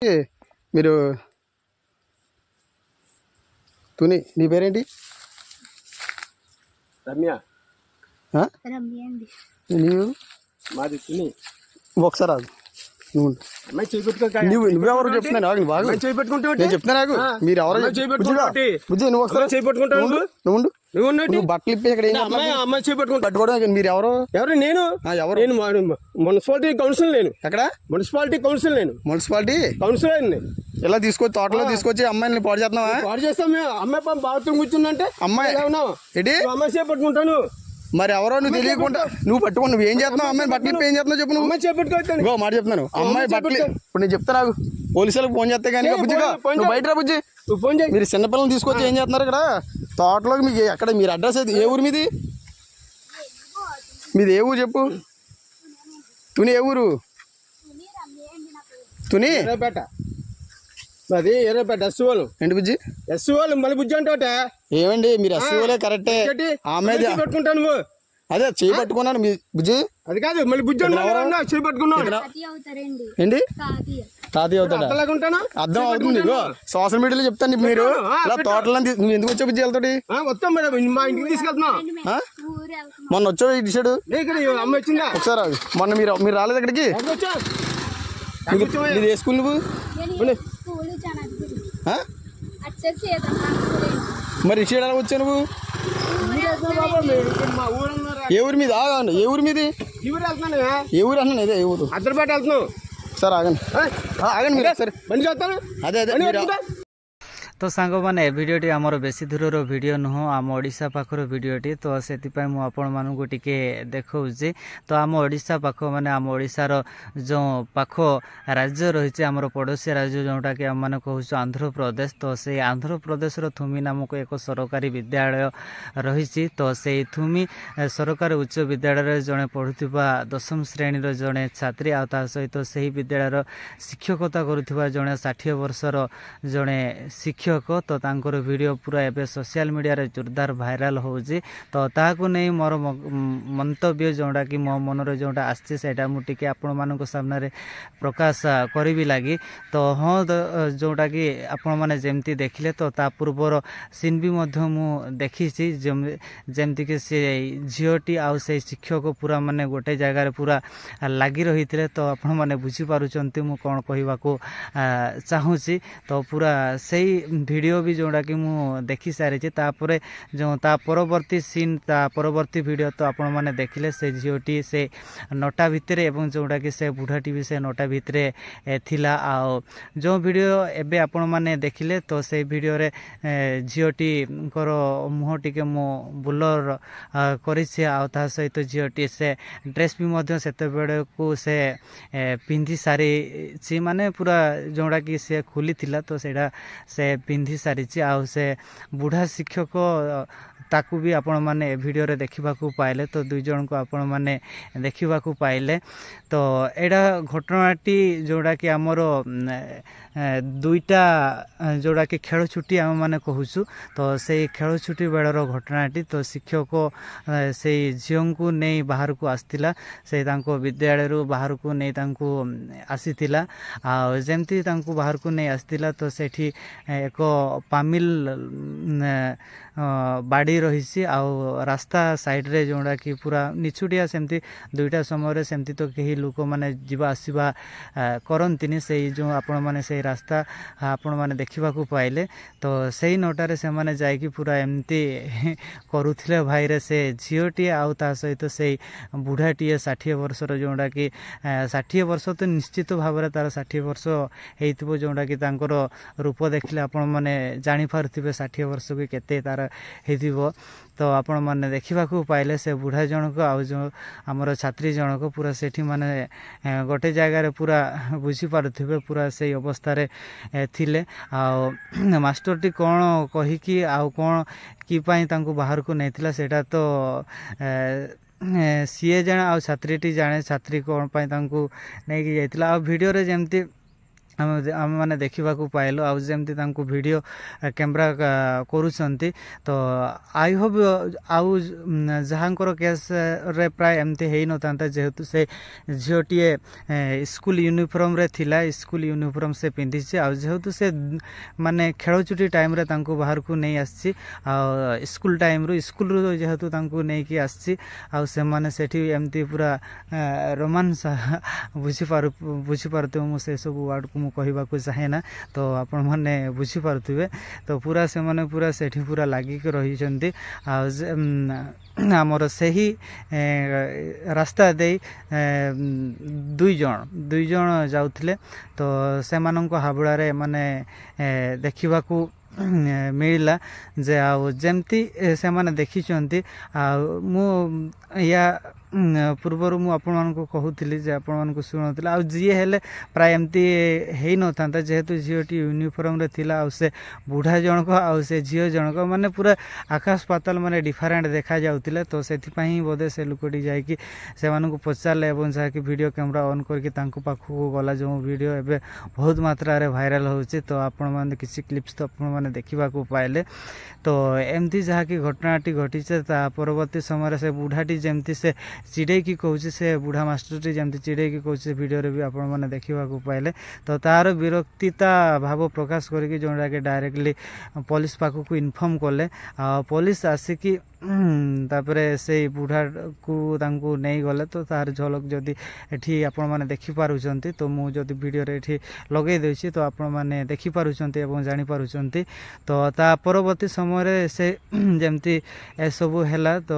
మీరు తుని నీ పేరేంటి? రమ్య. నీవు? మాది తుని. ఒకసారి రాదు నువ్వెవరు చెప్తున్నాను నేను చెప్తున్నా నాకు మీరు ఎవరో బుజ్జి నువ్వు ఒకసారి నువ్వు బట్టలు ఇప్పి ఇక్కడ పట్టుకోవడం మీరు ఎవరు? నేను మున్సిపాలిటీ కౌన్సిల్. నేను ఎక్కడ? Municipality council. నేను మున్సిపాలిటీ కౌన్సిలర్. ఇలా తీసుకొచ్చి తోటలో తీసుకొచ్చి అమ్మాయిని పాడు చేస్తున్నావా? పాడు చేస్తాం మేము. అమ్మాయి బాత్రూమ్ కూర్చుందంటే అమ్మాయి ఏంటి అమ్మాయి చేపట్టుకుంటాను. మరి ఎవరో నువ్వు తెలియకుండా నువ్వు పట్టుకో నువ్వు ఏం చేస్తున్నావు? అమ్మాయిని బట్టలు ఇప్పి ఏం చేస్తున్నావు చెప్పు. నువ్వు చేపట్టుకోవచ్చు మాట చెప్తున్నాను. అమ్మాయి బట్టలు ఇప్పుడు నేను చెప్తా నాకు పోలీసులకు ఫోన్ చేస్తే కానీ బుజ్జిగా నువ్వు బయట రా బుజ్జి. మీరు చిన్నపిల్లలు తీసుకొచ్చి ఏం చేస్తున్నారు ఇక్కడ తోటలోకి? మీకు ఎక్కడ మీరు అడ్రస్ అయితే ఏ ఊరు మీది? మీది ఏ ఊరు చెప్పు. తుని ఏ ఊరు? తుని ఎర్రపేట. అది ఎర్రపేట ఎస్సీఓలు. ఏంటి బుజ్జి? ఎస్సీఓలు మళ్ళీ బుజ్జి అంటే ఏమండి మీరు ఎస్సీఓలే కరెక్టే. ఆమె పెట్టుకుంటాను నువ్వు అదే చేయి పట్టుకున్నాను మీ బుజ్జి. అది కాదు మళ్ళీ బుజ్జి చేయి పట్టుకున్నావు ఏంటి? తాతయ్య అవుతాడా? అర్థం అవుతుంది. సోషల్ మీడియాలో చెప్తాను. మీరు ఇలా తోటలో నువ్వు ఎందుకు వచ్చావు బుజ్జి? వెళ్తాడు వస్తాం మేడం మా ఇంటికి తీసుకెళ్తున్నా. మొన్న వచ్చావు ఈ టీషర్టు అమ్మ వచ్చిందా? ఒకసారి మొన్న మీరు రాలేదు ఇక్కడికి? మీరు ఏ స్కూల్ నువ్వు? మరి ఇటు ఎలా వచ్చావు నువ్వు? ఏ ఊరి మీద? ఏ ఊరి మీది? ఏ ఊరు అన్నాను. ఇదే ఏ ఊరు? అద్దరిపేట వెళ్తున్నావు. సార్ ఆగండి ఆగండి మీరు సరే బండి చేస్తాను. అదే तो सांग मैंने भिडटी आमर बेसी दूर भिड नुह आम ओडिशा पाखर भिडटी तो से आपण मानू टिके देखौची तो आम ओडिशा पाख माने आम ओडिशार जो पाख राज्य रही आमर पड़ोसी राज्य जोटा कि आम मैंने कहूँ आंध्र प्रदेश तो से आंध्र प्रदेश थुमी नामक एक सरकारी विद्यालय रही तो से थुमी सरकारी उच्च विद्यालय जड़े पढ़ुवा 10वीं श्रेणी जड़े छात्री आ सहित से विद्यालय शिक्षकता करुवा जड़े 60 वर्षर जड़े शिक्षक तो तांकर वीडियो पूरा एबे सोशल मीडिया रे जोरदार भाइराल होउची तो ताकू नहीं मोर मंतव्य जोटा कि मो मनरे जोटा आछे सेटा मु टिके आपण मानको सामने रे प्रकाश करबी लागी तो हाँ जोटा कि आपण माने जेमती देखिले तो ता पूर्वर सीन भी मध्य मु देखिछि जेमती कि से झियोटी आ से शिक्षक पूरा माने गोटे जगह रे पूरा लागी रहिथिले तो आपण माने बुझी पारुचंती मु कोन कहिबा को चाहूची तो पूरा सही वीडियो भी जोड़ा कि मु देखि सारी तापरे जो ता परवर्ती सीन ता परवर्ती वीडियो तो आपण माने देखिले से झियोटी से नोटा भितरे एवं जोड़ा कि से बुढ़ाटी भी से नोटा भितरे थिला आ जो वीडियो एबे आपण माने देखिले तो से वीडियो रे झियोटी करो मुह टिके मो बुलर करिसे आ ता सहित झियोटी से ड्रेस भी मध्य सेते बेडे को से पिंधी सारी ची माने पूरा जोड़ा कि से खुली थिला तो सेडा से पिंधी सारी आउ से बुढ़ा शिक्षक ताकू भी आपण माने वीडियो रे देखिबा को पाइले तो दुई जन को आपण माने देखिबा को पाइले तो एडा घटनाटी जोड़ा कि आमर दुईटा जोड़ा कि खेल छुट्टी आम मैंने कहूँ तो से खेल छुट्टी बेलर घटनाटी तो शिक्षक से झील को नहीं बाहर को आसला से विद्यालय बाहर को नहीं आसीला आमती बाहर को नहीं आसला तो सेठी एक पामिल बाड़ी रही रास्ता साइड रे जोड़ा कि पूरा निछुटिया सेमती दुईटा समय सेमती तो कहीं लोक मैंने जीवा आसवा करंतिनी से जो आपण मैंने से रास्ता आपण मैंने देखा पाइले तो सही नोटारे से माने जाइकी पूरा एमती करुथिले भाई रे से झीलटी आउ ता सहित से बुढ़ाटीए 60 वर्षर जोड़ा कि 60 वर्ष तो निश्चित भाव में तार 60 वर्ष हो जोड़ा कि तांकर रूप देखले आपण माने जानी पारुथिबे 60 वर्ष को केते तार हेदिबो तो आपण माने देखा पाइले से बुढ़ा जनक आउ जो आमर छात्री जनक पूरा सेठी माने गोटे जगह रे पूरा बुझी पारुथिबे पूरा से अवस्था रे थिले आ मास्टरटी कौन कहीकि आउ कौन कि बाहर को नहीं सेटा तो सीए जाने आ छात्रीटी जाने छात्री कौन नहीं जाइतिला आ वीडियो रे जेमती आम मैंने देखा पाइलु आउ जमती वीडियो कैमरा करुँच तो आई होप आउ जहाँकर केस रे प्राय एमती हो न था जेहेतु से झीटे स्कूल यूनिफॉर्म रे थिला स्कूल यूनिफॉर्म से पिंधि जेहेतु से माने खेलछुटी टाइम रे तांको बाहर को नहीं आसी स्कूल टाइम रू स्कूल रू जेहेतु तांको नहीं कि आसी आ से माने सेठी एमती पूरा रोमांस बुझी पारते मु से सब वर्ड को मु कहबा को चाहे ना तो आपण माने बुझी पारथिबे तो पूरा से माने पूरा सेठी पूरा लागी के रही छंती आमर सही रास्ता दे दुई जन जाउथिले तो सेमानंको हाबुड़ारे माने देखिबा को मिला जे आउ जमती से माने देखिचंती आ मु या पूर्वर मु आपण मानको कहूतिली जे आपण मानको सुनौतिला आ जी हेले प्राय एमती हेई न थांता जेहेतु झीटी यूनिफॉर्म रे थिला आ से बुढ़ा जनक आ से झील जनक माने पूरा आकाश पाताल माने डिफरेंट देखा जाउतिले तो सेथि पई बोधे से लुकटी जाय कि से मानको पचारले एवं जा कि वीडियो कैमरा ऑन करके तांको पाखु गला जो वीडियो एबे बहुत मात्रा रे वायरल होउची तो आपण माने किछि क्लिप्स तो आपण माने देखिबा को पाइले तो एमती जहा कि घटनाटी घटी ता परवर्ती समय से बुढ़ाटी जमती से चिड़े की कहूँ से बुढ़ा मास्टरटी जमती चिड़े की कहूँ वीडियो रे भी आपण माने देखिबा को पाइले तो तार विरक्तिता भाव प्रकाश करके जोड़ा के डायरेक्टली पुलिस पाखु को इन्फॉर्म कले पुलिस आसिकी तापरे से बुढ़ा को तांको नहीं गले तो तार झलक जदि एठी आपण माने देखि पारुचंती तो मु जदि वीडियो रे एठी लगे देछि तो आपण माने देखि पारुचंती एवं जानि पारुचंती तो ता परवर्ती समय रे से जेमती ए सब हैला तो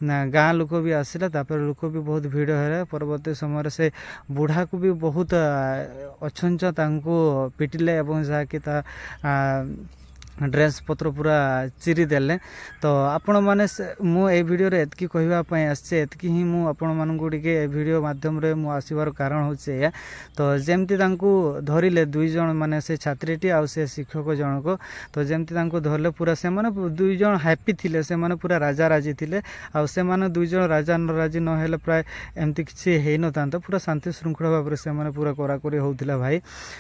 गाँ लोक भी आसिला तापर लोक भी बहुत भीड़ है परवर्ती समय से बुढ़ा को भी बहुत अछंच तांको पिटिले एवं जाकि ता ड्रेस पत्र पूरा चिरी देले तो आपण माने मु ए वीडियो रे एतकी कहबा पई आछे एतकी ही मु आपण मानकु टिके वीडियो माध्यम रे मु आसीबार कारण होचे या तो जेमती तांको धरिले दुई जन माने से छात्रीटी आ से शिक्षक जनक तो जेमती तांको धरले पूरा से माने दुई जन हैप्पी थिले से माने पूरा राजा राजी थिले आ से माने दुई जन राजा न राजी न हेले प्राय एमती किछि हेइ न तांतो पूरा शांति श्रृंखला भाबरे से माने पूरा कोराकोरी होउथिला भाई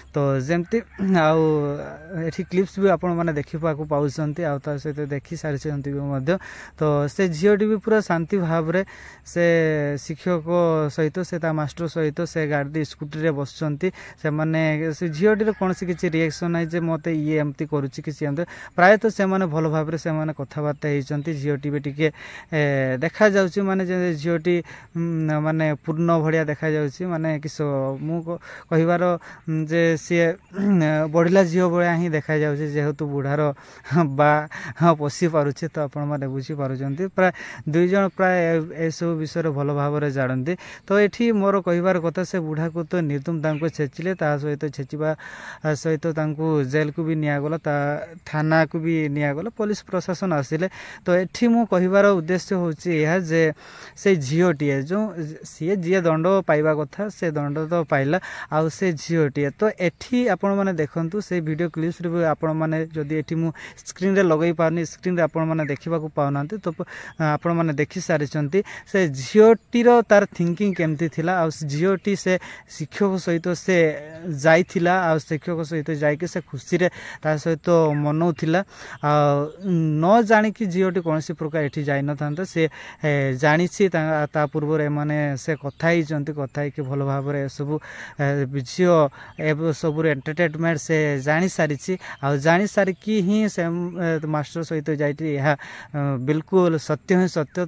तो जेमती आ एठी क्लिप्स भी आपण माने देखा पाउछंती आ सहित देखी सारी तो से झीटी भी पूरा शांति भाव रे से शिक्षक सहित से मास्टर सहित से गाड़ी स्कूटी रे बसचंती से माने से झीटी रे कौन किसी रिएक्शन नहीं जे मते ये एमती करूची किसी एमती प्राय तो से माने भल भाव रे से माने कथाबार्ता हेचंती झीटी भी टिके देखा जाउची माने जे झीटी माने पूर्ण भड़िया देखा जाउची माने किस मु कहिवार जे सी बढ़िला झील भलिया ही देखा जाउची जेहेतु बुढ़ार बा पशि पारुचे तो आपण माने बुझी पारुचंती प्राय दुई जन प्राय ए सब विषय भल भाव रे जानती तो एठी मोर कहिबार कथा से बुढ़ा को तो निर्दम तांको छेचिले ता सहित छेचिबा सहित तांको जेल को भी निया गला ता थाना को भी निया गला पुलिस प्रशासन आसिले तो एठी मु कहिबार उद्देश्य होची यह जे से झियोटी जो सी जे दंड पाइबा कथा से दंड तो पाइला आ से झियोटी तो एठी आपण माने देखंतु से वीडियो क्लिप्स रे आपण माने जदी एठी मु स्क्रीन रे लगई पारनी स्क्रीन रे आपण माने देखिबा को पाउनांती तो आपण माने देखि सारिचंती से झियोटी रो तार थिंकिंग केमती थिला आ झियोटी से शिक्षक सहित से जाइथिला आ शिक्षक सहित जाय के से खुशी रे ता सहित मनौथिला आ न जानि कि झियोटी कोनसी प्रकार एठी जाय न थांता से जानिछि ता पूर्व रे माने से कथा हिचंती कथा के भल भाव रे सब झियो ए सब रे एंटरटेनमेंट से जानि सारिछि आ जानि सारि कि ही से मास्टर सहित जाइटी यह बिल्कुल सत्य है सत्य।